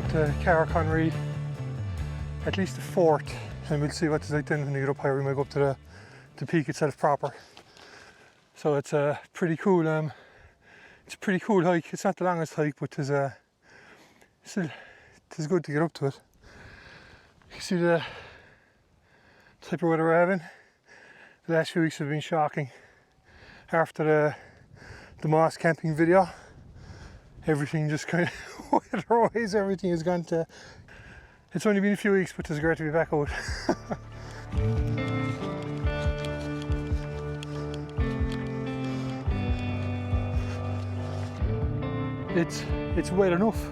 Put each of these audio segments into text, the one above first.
up to Caherconree, at least the fort, and we'll see what it's like then when we get up higher. We might go up to the peak itself proper. So it's a pretty cool hike. It's not the longest hike, but still, it's good to get up to it. You can see the type of weather we're having. The last few weeks have been shocking. After the moss camping video, everything just kind of weather-wise, everything has gone to. It's only been a few weeks, but it's great to be back out. It's wet enough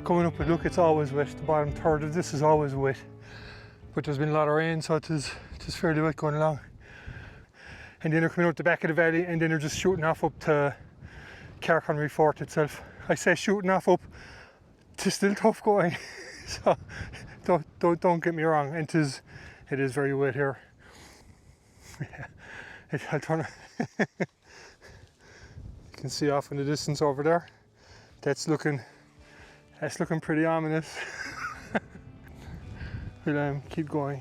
coming up, but look, it's always wet. The bottom third of this is always wet, but there's been a lot of rain, so it is just fairly wet going along. And then they're coming out the back of the valley, and then they're just shooting off up to Caherconree Fort itself. I say shooting off up, it's still tough going. So don't get me wrong, and it is very wet here. Yeah, I'll turn it. You can see off in the distance over there. That's looking pretty ominous. We'll keep going,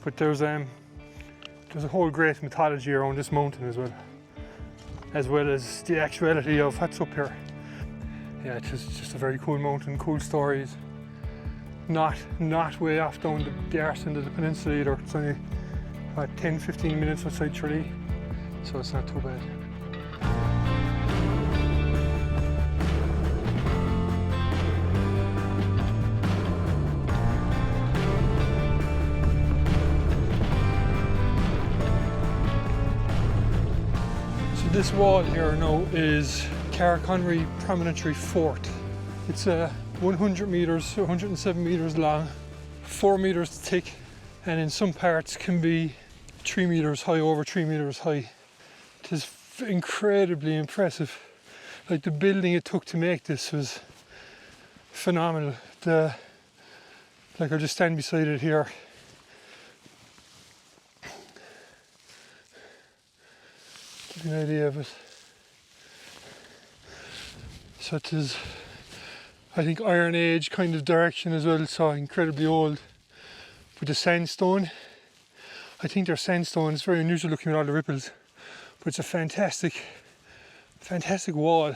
but there's a whole great mythology around this mountain as well as the actuality of what's up here. Yeah, it's just a very cool mountain, cool stories. Not way off down the arse end of the peninsula either. It's only about 10-15 minutes outside Cú Roí, so it's not too bad. This wall here now is Caherconree Promontory Fort. It's 100 meters, 107 meters long, 4 meters thick, and in some parts can be 3 meters high, over 3 meters high. It is incredibly impressive. Like, the building it took to make this was phenomenal. Like, I'll just stand beside it here. Give you an idea of it. So it is, I think, Iron Age kind of direction as well, so incredibly old. But the sandstone, I think they're sandstone. It's very unusual looking at all the ripples, but it's a fantastic wall.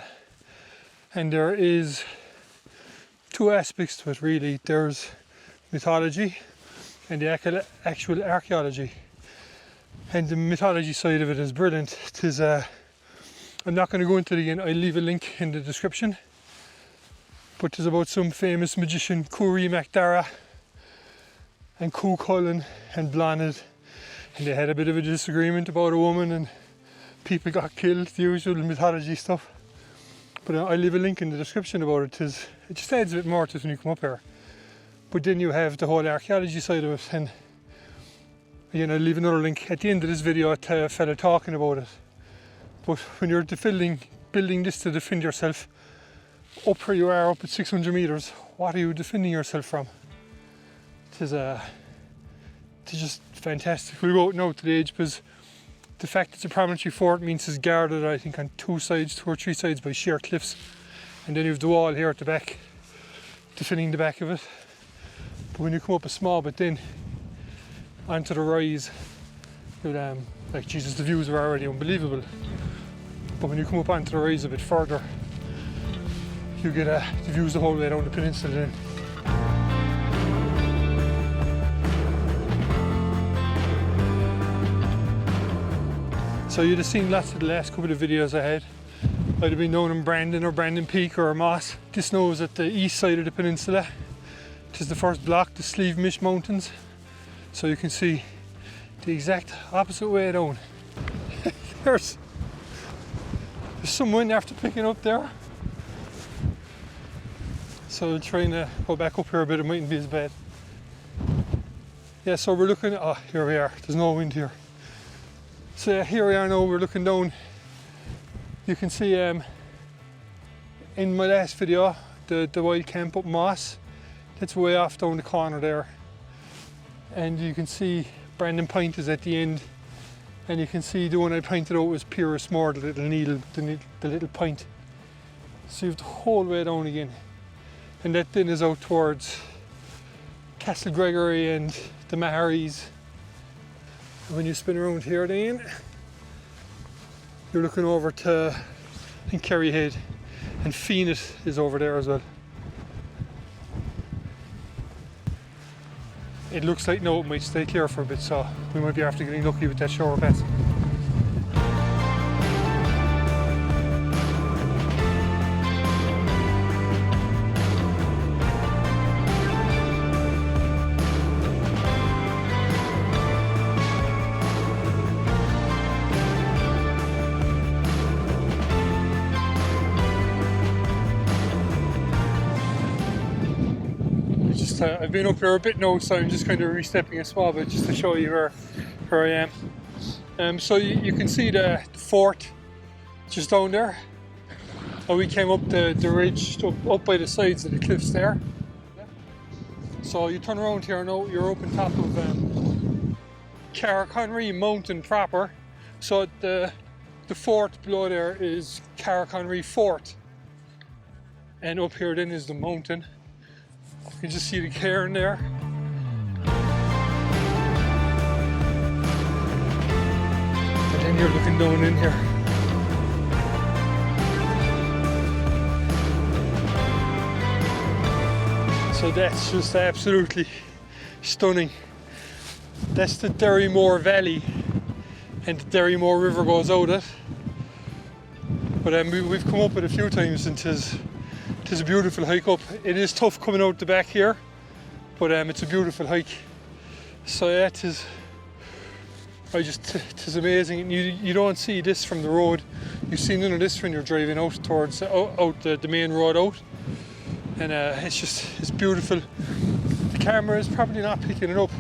And there is two aspects to it really. There's mythology and the actual archaeology. And the mythology side of it is brilliant. It is, I'm not going to go into it again. I'll leave a link in the description. But it's about some famous magician, Cú Roí Dáire and Cú Roí and Bláthnaid. And they had a bit of a disagreement about a woman, and people got killed, the usual mythology stuff. But I'll leave a link in the description about it. It just adds a bit more to it when you come up here. But then you have the whole archaeology side of it. And again, I'll leave another link at the end of this video to a fella talking about it. But when you're building this to defend yourself, up where you are, up at 600 meters, what are you defending yourself from? It's just fantastic. We'll go out now to the edge, because the fact it's a promontory fort means it's guarded, I think, on two or three sides by sheer cliffs. And then you have the wall here at the back, defending the back of it. But when you come up a small bit then, onto the rise, like, Jesus, the views are already unbelievable. But when you come up onto the rise a bit further, you get the views the whole way down the peninsula then. So you'd have seen lots of the last couple of videos I had. I'd have been down in Brandon or Brandon Peak or Moss. This now is at the east side of the peninsula. It is the first block, the Mish Mountains. So you can see the exact opposite way down. There's some wind after picking up there. So trying to go back up here a bit, it mightn't be as bad. Yeah, so we're looking, oh, here we are, there's no wind here. So yeah, here we are now, we're looking down. You can see in my last video, the wild camp up Moss. That's way off down the corner there. And you can see Brandon Point is at the end, and you can see the one I pointed out was Pyrrhus Moor, the little needle, the little point. So you have the whole way down again. And that then is out towards Castle Gregory and the Maharies. And when you spin around here then, you're looking over to, I think, Kerry Head, and Feenit is over there as well. It looks like now it might stay clear for a bit, so we might be after getting lucky with that shower pass. I've been up here a bit now, so I'm just kind of re-stepping a small bit just to show you where I am. So you can see the fort just down there. And we came up the ridge up by the sides of the cliffs there. So you turn around here now, you're up on top of Caherconree Mountain proper. So the fort below there is Caherconree Fort, and up here then is the mountain. You can just see the cairn there. And then you're looking down in here. So that's just absolutely stunning. That's the Dáire Valley, and the Dáire River goes out it. But we've come up it a few times, and it is a beautiful hike up. It is tough coming out the back here, but it's a beautiful hike. So yeah, it is amazing. You don't see this from the road. You see none of this when you're driving out towards the main road out, and it's beautiful. The camera is probably not picking it up,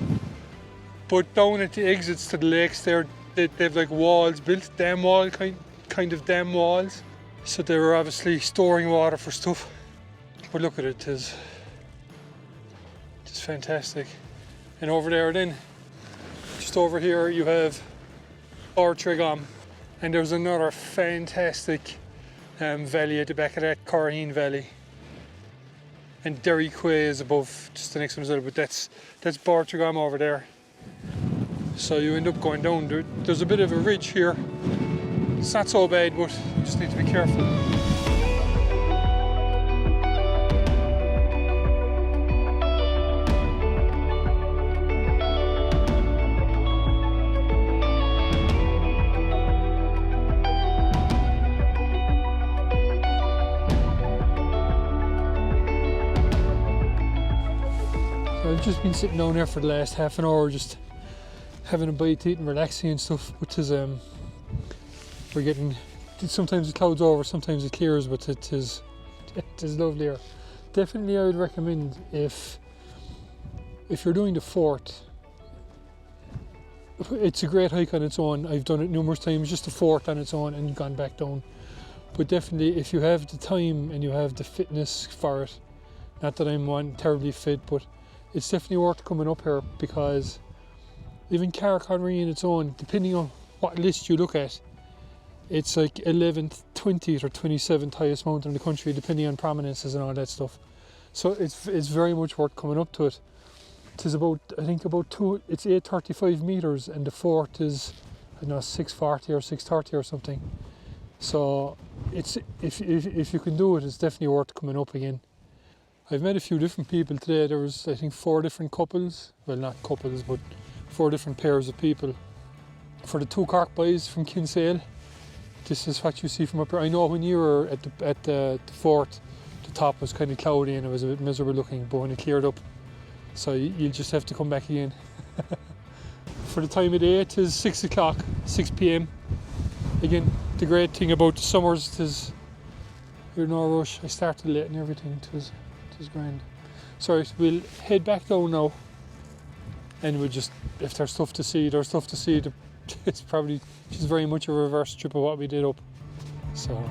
but down at the exits to the lakes there, they've like walls built, dam wall kind of dam walls. So they were obviously storing water for stuff. But look at it, it's fantastic. And over there then, just over here you have Bóthar, and there's another fantastic valley at the back of that, Caherconree Valley. And Dáire is above, just the next one as well, but that's Bóthar over there. So you end up going down, there's a bit of a ridge here. It's not so bad, but you just need to be careful. I've just been sitting down there for the last half an hour, just having a bite to eat and relaxing and stuff, which is we're getting, sometimes it clouds over, sometimes it clears, but it is lovely here. Definitely I would recommend, if you're doing the fort, it's a great hike on its own. I've done it numerous times, just the fort on its own, and gone back down. But definitely if you have the time and you have the fitness for it, not that I'm one terribly fit, but it's definitely worth coming up here, because even Caherconree in its own, depending on what list you look at, it's like 11th, 20th or 27th highest mountain in the country, depending on prominences and all that stuff. So it's very much worth coming up to it. It is about, I think it's 835 meters, and the fort is, I don't know, 640 or 630 or something. So it's if you can do it, it's definitely worth coming up again. I've met a few different people today. There was, I think, 4 different couples. Well, not couples, but 4 different pairs of people. For the 2 Cork boys from Kinsale, this is what you see from up here. I know when you were at the fort, the top was kind of cloudy and it was a bit miserable looking, but when it cleared up, so you'll just have to come back again. For the time of day, it is 6 o'clock, 6 p.m. Again, the great thing about the summers is you're in no rush. I started late and everything. It was grand. So we'll head back down now, and we'll just, if there's stuff to see, there's stuff to see. It's probably just very much a reverse trip of what we did up. So.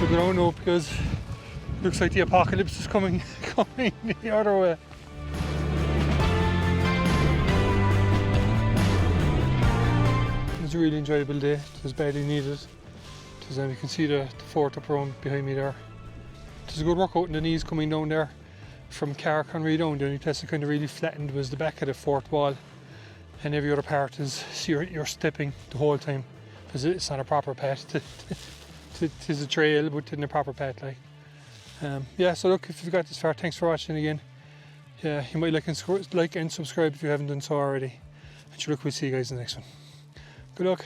go down now because it looks like the apocalypse is coming the other way. It was a really enjoyable day. It was badly needed. You can see the fort up around behind me there. It was a good workout in the knees coming down there from Caherconree down. The only place that kind of really flattened was the back of the fort wall, and every other part is you're stepping the whole time because it's not a proper path. It is a trail, but in a proper path, like. Yeah, so look, if you've got this far, thanks for watching again. Yeah, you might like and subscribe if you haven't done so already. And sure, look, we'll see you guys in the next one. Good luck.